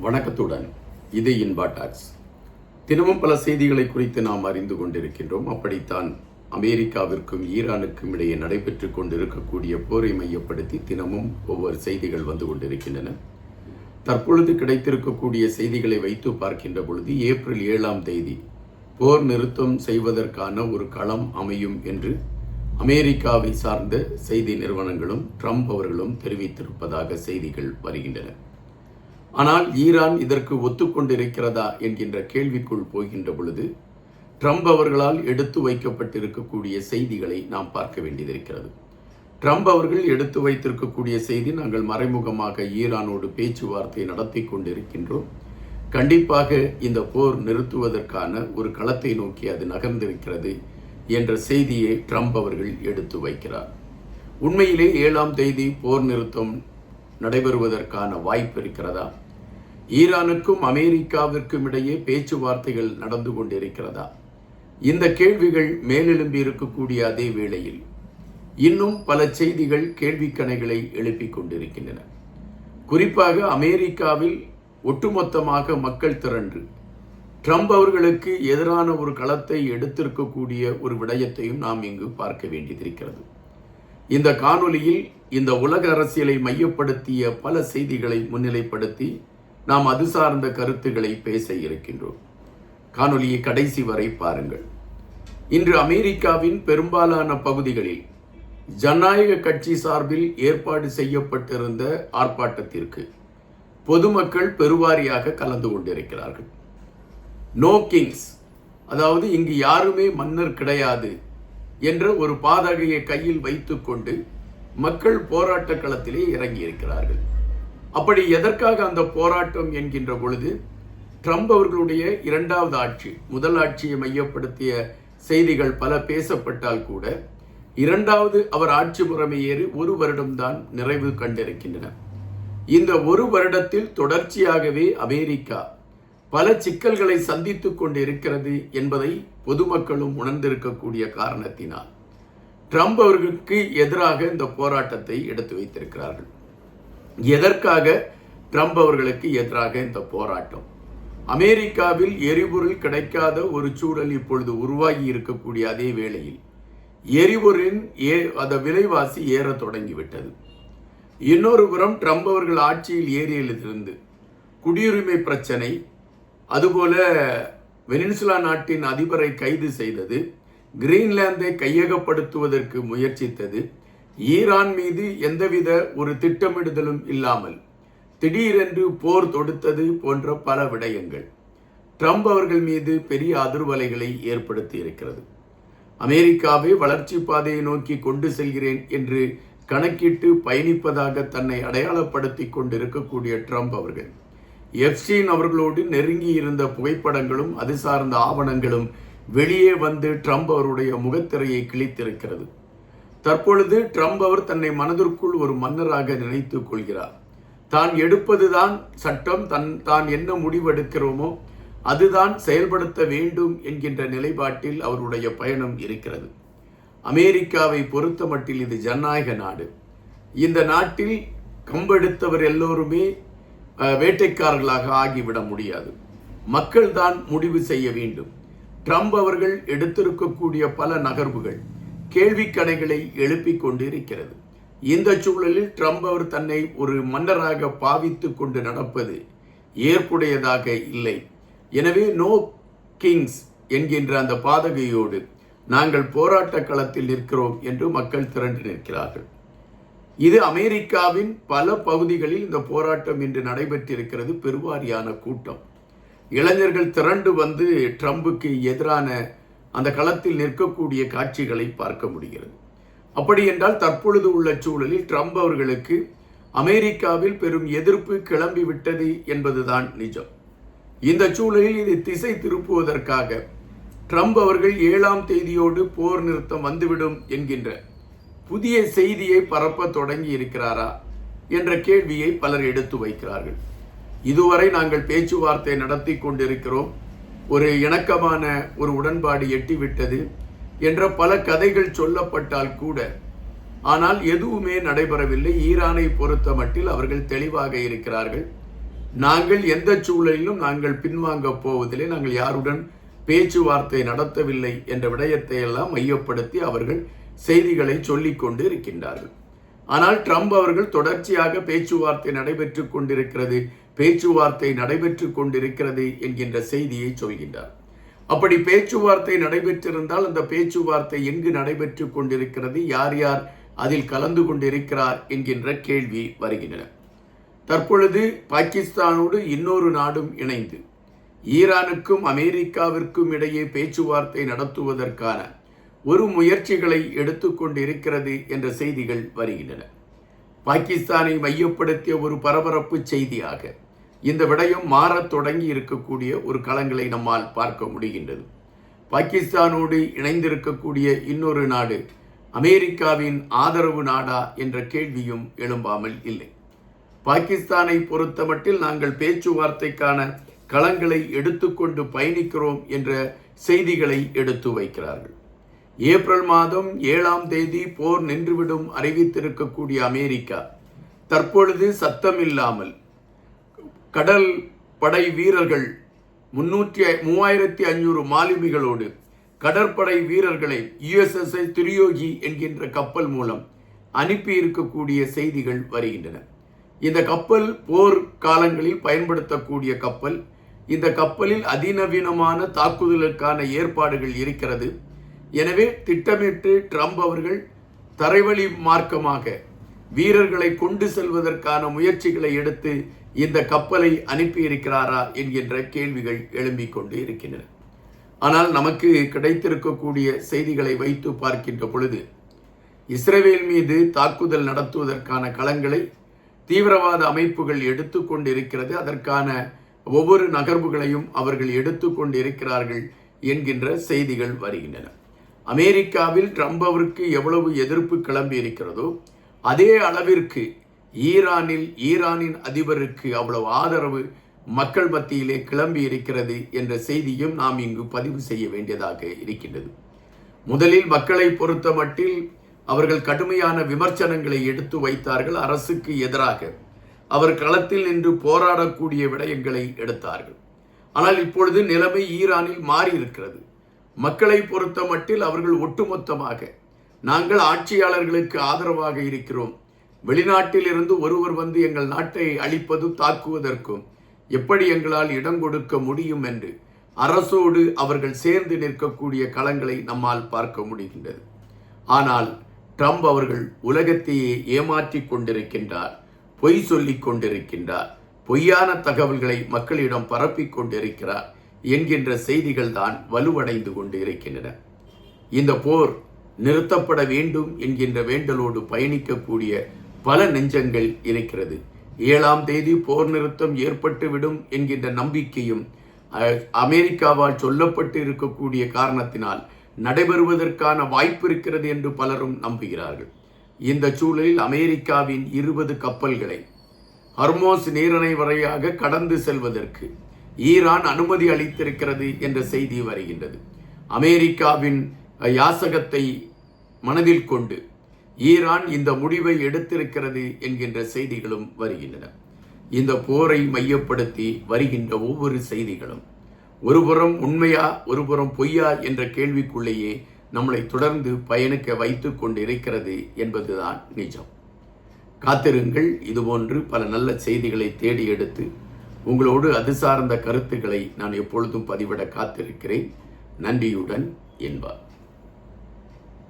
வணக்கத்துடன் இது இன்பா டாக்ஸ். தினமும் பல செய்திகளை குறித்து நாம் அறிந்து கொண்டிருக்கின்றோம். அப்படித்தான் அமெரிக்காவிற்கும் ஈரானுக்கும் இடையே நடைபெற்றுக் கொண்டிருக்கக்கூடிய போரை மையப்படுத்தி தினமும் ஒவ்வொரு செய்திகள் வந்து கொண்டிருக்கின்றன. தற்பொழுது கிடைத்திருக்கக்கூடிய செய்திகளை வைத்து பார்க்கின்ற பொழுது ஏப்ரல் 7 போர் நிறுத்தம் செய்வதற்கான ஒரு களம் அமையும் என்று அமெரிக்காவை சார்ந்த செய்தி நிறுவனங்களும் ட்ரம்ப் அவர்களும் தெரிவித்திருப்பதாக செய்திகள் வருகின்றன. ஆனால் ஈரான் இதற்கு ஒத்துக்கொண்டிருக்கிறதா என்கின்ற கேள்விக்குள் போகின்ற பொழுது ட்ரம்ப் அவர்களால் எடுத்து வைக்கப்பட்டிருக்கக்கூடிய செய்திகளை நாம் பார்க்க வேண்டியிருக்கிறது. ட்ரம்ப் அவர்கள் எடுத்து வைத்திருக்கக்கூடிய செய்தி, நாங்கள் மறைமுகமாக ஈரானோடு பேச்சுவார்த்தை நடத்தி கொண்டிருக்கின்றோம், கண்டிப்பாக இந்த போர் நிறுத்துவதற்கான ஒரு களத்தை நோக்கி அது நகர்ந்திருக்கிறது என்ற செய்தியை ட்ரம்ப் அவர்கள் எடுத்து வைக்கிறார். உண்மையிலே 7 போர் நிறுத்தம் நடைபெறுவதற்கான வாய்ப்பு இருக்கிறதா? ஈரானுக்கும் அமெரிக்காவிற்கும் இடையே பேச்சுவார்த்தைகள் நடந்து கொண்டிருக்கிறதா? இந்த கேள்விகள் மேலெழும்பி இருக்கக்கூடிய அதே வேளையில் இன்னும் பல செய்திகள் கேள்விக்கணைகளை எழுப்பிக் கொண்டிருக்கின்றன. குறிப்பாக அமெரிக்காவில் ஒட்டுமொத்தமாக மக்கள் திரண்டு ட்ரம்ப் அவர்களுக்கு எதிரான ஒரு களத்தை எடுத்திருக்கக்கூடிய ஒரு விடயத்தையும் நாம் இங்கு பார்க்க வேண்டியிருக்கிறது. இந்த காணொலியில் இந்த உலக அரசியலை மையப்படுத்திய பல செய்திகளை முன்னிலைப்படுத்தி நாம் அது சார்ந்த கருத்துக்களை பேச இருக்கின்றோம். காணொலியை கடைசி வரை பாருங்கள். இன்று அமெரிக்காவின் பெரும்பாலான பகுதிகளில் ஜனநாயக கட்சி சார்பில் ஏற்பாடு செய்யப்பட்டிருந்த ஆர்ப்பாட்டத்திற்கு பொதுமக்கள் பெருவாரியாக கலந்து கொண்டிருக்கிறார்கள். நோ கிங்ஸ், அதாவது இங்கு யாருமே மன்னர் கிடையாது என்ற ஒரு பாதகையை கையில் வைத்துக்கொண்டு மக்கள் போராட்ட களத்திலே இறங்கி இருக்கிறார்கள். அப்படி எதற்காக அந்த போராட்டம் என்கின்ற பொழுது, ட்ரம்ப் அவர்களுடைய 2வது ஆட்சி, முதல் ஆட்சியை மையப்படுத்திய செய்திகள் பல பேசப்பட்டால் கூட 2வது அவர் ஆட்சி முறைமையேறி 1 வருடம்தான் நிறைவு கண்டிருக்கின்றன. இந்த 1 வருடத்தில் தொடர்ச்சியாகவே அமெரிக்கா பல சிக்கல்களை சந்தித்துக் கொண்டு இருக்கிறது என்பதை பொதுமக்களும் உணர்ந்திருக்கக்கூடிய காரணத்தினால் ட்ரம்ப் அவர்களுக்கு எதிராக இந்த போராட்டத்தை எடுத்து வைத்திருக்கிறார்கள். எதற்காக ட்ரம்ப் அவர்களுக்கு எதிராக இந்த போராட்டம்? அமெரிக்காவில் எரிபொருள் கிடைக்காத ஒரு சூழல் இப்பொழுது உருவாகி இருக்கக்கூடிய அதே வேளையில் எரிபொருளின் விலைவாசி ஏற தொடங்கிவிட்டது. இன்னொரு புறம் ட்ரம்ப் அவர்கள் ஆட்சியில் ஏறியதிலிருந்து குடியுரிமை பிரச்சனை, அதுபோல வெனிசுலா நாட்டின் அதிபரை கைது செய்தது, கிரீன்லாந்தை கையகப்படுத்துவதற்கு முயற்சித்தது, ஈரான் மீது எந்தவித ஒரு திட்டமிடுதலும் இல்லாமல் திடீரென்று போர் தொடுத்தது போன்ற பல விடயங்கள் ட்ரம்ப் அவர்கள் மீது பெரிய அதிர்வலைகளை ஏற்படுத்தி இருக்கிறது. அமெரிக்காவை வளர்ச்சி பாதையை நோக்கி கொண்டு செல்கிறேன் என்று கணக்கிட்டு பயணிப்பதாக தன்னை அடையாளப்படுத்தி கொண்டிருக்கக்கூடிய ட்ரம்ப் அவர்கள் எப்ஸ்டீன் அவர்களோடு நெருங்கி இருந்த புகைப்படங்களும் அது சார்ந்த ஆவணங்களும் வெளியே வந்து ட்ரம்ப் அவருடைய முகத்திரையை கிழித்திருக்கிறது. தற்பொழுது ட்ரம்ப் அவர் தன்னை மனதிற்குள் ஒரு மன்னராக நினைத்துக் கொள்கிறார். தான் எடுப்பதுதான் சட்டம், தான் என்ன முடிவெடுக்கிறோமோ அதுதான் செயல்படுத்த வேண்டும் என்கின்ற நிலைப்பாட்டில் அவருடைய பயணம் இருக்கிறது. அமெரிக்காவை பொறுத்த மட்டில் இது ஜனநாயக நாடு. இந்த நாட்டில் கம்பெடுத்தவர் எல்லோருமே வேட்டைக்காரர்களாக ஆகிவிட முடியாது. மக்கள் தான் முடிவு செய்ய வேண்டும். ட்ரம்ப் அவர்கள் எடுத்திருக்கக்கூடிய பல நகர்வுகள் கேள்விக்கணைகளை எழுப்பிக் கொண்டிருக்கிறது. இந்த சூழலில் ட்ரம்ப் அவர் தன்னை ஒரு மன்னராக பாவித்து கொண்டு நடப்பது ஏற்புடையதாக இல்லை. எனவே நோ கிங்ஸ் என்கின்ற அந்த பாதகையோடு நாங்கள் போராட்ட களத்தில் நிற்கிறோம் என்று மக்கள் திரண்டு நிற்கிறார்கள். இது அமெரிக்காவின் பல பகுதிகளில் இந்த போராட்டம் இன்று நடைபெற்றிருக்கிறது. பெருவாரியான கூட்டம், இளைஞர்கள் திரண்டு வந்து ட்ரம்புக்கு எதிரான அந்த களத்தில் நிற்கக்கூடிய காட்சிகளை பார்க்க முடிகிறது. அப்படி என்றால் தற்பொழுது உள்ள சூழலில் ட்ரம்ப் அவர்களுக்கு அமெரிக்காவில் பெரும் எதிர்ப்பு கிளம்பிவிட்டது என்பதுதான் நிஜம். இந்த சூழலில் இதை திசை திருப்புவதற்காக ட்ரம்ப் அவர்கள் 7 போர் நிறுத்தம் வந்துவிடும் என்கின்ற புதிய செய்தியை பரப்ப தொடங்கி இருக்கிறாரா என்ற கேள்வியை பலர் எடுத்து வைக்கிறார்கள். இதுவரை நாங்கள் பேச்சுவார்த்தை நடத்தி கொண்டிருக்கிறோம், ஒரு இணக்கமான ஒரு உடன்பாடு எட்டிவிட்டது என்ற பல கதைகள் சொல்லப்பட்டால் கூட ஆனால் எதுவுமே நடைபெறவில்லை. ஈரானை பொறுத்த மட்டில் அவர்கள் தெளிவாக இருக்கிறார்கள். நாங்கள் எந்த சூழலிலும் நாங்கள் பின்வாங்க போவதில்லை, நாங்கள் யாருடன் பேச்சுவார்த்தை நடத்தவில்லை என்ற விடயத்தை எல்லாம் மையப்படுத்தி அவர்கள் செய்திகளை சொல்லிக் கொண்டு இருக்கின்றார்கள். ஆனால் ட்ரம்ப் அவர்கள் தொடர்ச்சியாக பேச்சுவார்த்தை நடைபெற்றுக் கொண்டிருக்கிறது என்கின்ற செய்தியை சொல்கின்றார். அப்படி பேச்சுவார்த்தை நடைபெற்றிருந்தால் அந்த பேச்சுவார்த்தை எங்கு நடைபெற்றுக் கொண்டிருக்கிறது, யார் யார் அதில் கலந்து கொண்டிருக்கிறார் என்கின்ற கேள்வி வருகின்றன. தற்பொழுது பாகிஸ்தானோடு இன்னொரு நாடும் இணைந்து ஈரானுக்கும் அமெரிக்காவிற்கும் இடையே பேச்சுவார்த்தை நடத்துவதற்கான ஒரு முயற்சிகளை எடுத்துக்கொண்டிருக்கிறது என்ற செய்திகள் வருகின்றன. பாகிஸ்தானை மையப்படுத்திய ஒரு பரபரப்பு செய்தியாக இந்த விடயம் மாறத் தொடங்கி இருக்கக்கூடிய ஒரு களங்களை நம்மால் பார்க்க முடிகின்றது. பாகிஸ்தானோடு இணைந்திருக்கக்கூடிய இன்னொரு நாடு அமெரிக்காவின் ஆதரவு நாடா என்ற கேள்வியும் எழும்பாமல் இல்லை. பாகிஸ்தானை பொறுத்தமட்டில் நாங்கள் பேச்சுவார்த்தைக்கான களங்களை எடுத்துக்கொண்டு பயணிக்கிறோம் என்ற செய்திகளை எடுத்து வைக்கிறார்கள். ஏப்ரல் மாதம் 7ஆம் தேதி போர் நின்றுவிடும் அறிவித்திருக்கக்கூடிய அமெரிக்கா தற்பொழுது சத்தமில்லாமல் கடல் படை வீரர்கள் 3500 மாலுமிகளோடு கடற்படை வீரர்களை USS துரியோகி என்கின்ற கப்பல் மூலம் அனுப்பி இருக்கக்கூடிய செய்திகள் வருகின்றன. இந்த கப்பல் போர் காலங்களில் பயன்படுத்தக்கூடிய கப்பல். இந்த கப்பலில் அதிநவீனமான தாக்குதலுக்கான ஏற்பாடுகள் இருக்கிறது. எனவே திட்டமிட்டு ட்ரம்ப் அவர்கள் தரைவழி மார்க்கமாக வீரர்களை கொண்டு செல்வதற்கான முயற்சிகளை எடுத்து இந்த கப்பலை அனுப்பியிருக்கிறாரா என்கின்ற கேள்விகள் எழும்பிக் கொண்டு இருக்கின்றன. ஆனால் நமக்கு கிடைத்திருக்கக்கூடிய செய்திகளை வைத்து பார்க்கின்ற பொழுது இஸ்ரேல் மீது தாக்குதல் நடத்துவதற்கான களங்களை தீவிரவாத அமைப்புகள் எடுத்துக்கொண்டிருக்கிறது. அதற்கான ஒவ்வொரு நகர்வுகளையும் அவர்கள் எடுத்துக்கொண்டிருக்கிறார்கள் என்கின்ற செய்திகள் வருகின்றன. அமெரிக்காவில் ட்ரம்ப் அவருக்கு எவ்வளவு எதிர்ப்பு கிளம்பி இருக்கிறதோ அதே அளவிற்கு ஈரானின் அதிபருக்கு அவ்வளவு ஆதரவு மக்கள் மத்தியிலே கிளம்பி இருக்கிறது என்ற செய்தியும் நாம் இங்கு பதிவு செய்ய வேண்டியதாக இருக்கின்றது. முதலில் மக்களை பொறுத்த மட்டில் அவர்கள் கடுமையான விமர்சனங்களை எடுத்து வைத்தார்கள். அரசுக்கு எதிராக அவர் களத்தில் நின்று போராடக்கூடிய விடயங்களை எடுத்தார்கள். ஆனால் இப்பொழுது நிலைமை ஈரானில் மாறி இருக்கிறது. மக்களை பொறுத்த மட்டில் அவர்கள் ஒட்டுமொத்தமாக நாங்கள் ஆட்சியாளர்களுக்கு ஆதரவாக இருக்கிறோம், வெளிநாட்டில் இருந்து ஒருவர் வந்து எங்கள் நாட்டை அழிப்பதும் தாக்குவதற்கும் எப்படி எங்களால் இடம் கொடுக்க முடியும் என்று அரசோடு அவர்கள் சேர்ந்து நிற்கக்கூடிய களங்களை நம்மால் பார்க்க முடிகின்றது. ஆனால் ட்ரம்ப் அவர்கள் உலகத்தையே ஏமாற்றி கொண்டிருக்கின்றார், பொய் சொல்லிக் கொண்டிருக்கின்றார், பொய்யான தகவல்களை மக்களிடம் பரப்பிக் கொண்டிருக்கிறார் என்கின்ற செய்திகள் தான் வலுவடைந்து கொண்டு இருக்கின்றன. இந்த போர் நிறுத்தப்பட வேண்டும் என்கின்ற வேண்டலோடு பயணிக்கக்கூடிய பல நெஞ்சங்கள் இருக்கிறது. 7ஆம் தேதி போர் நிறுத்தம் ஏற்பட்டுவிடும் என்கின்ற நம்பிக்கையும் அமெரிக்காவால் சொல்லப்பட்டு இருக்கக்கூடிய காரணத்தினால் நடைபெறுவதற்கான வாய்ப்பு இருக்கிறது என்று பலரும் நம்புகிறார்கள். இந்த சூழலில் அமெரிக்காவின் 20 கப்பல்களை ஹர்மோஸ் நீரிணை வரையாக கடந்து செல்வதற்கு ஈரான் அனுமதி அளித்திருக்கிறது என்ற செய்தி வருகின்றது. அமெரிக்காவின் யாசகத்தை மனதில் கொண்டு ஈரான் இந்த முடிவை எடுத்திருக்கிறது என்கின்ற செய்திகளும் வருகின்றன. இந்த போரை மையப்படுத்தி வருகின்ற ஒவ்வொரு செய்திகளும் ஒருபுறம் உண்மையா ஒருபுறம் பொய்யா என்ற கேள்விக்குள்ளேயே நம்மளை தொடர்ந்து பயணிக்க வைத்து கொண்டு இருக்கிறது என்பதுதான் நிஜம். காத்திருங்கள், இதுபோன்று பல நல்ல செய்திகளை தேடி எடுத்து உங்களோடு அது சார்ந்த கருத்துக்களை நான் எப்பொழுதும் பதிவிட காத்திருக்கிறேன். நன்றியுடன் என்பார்.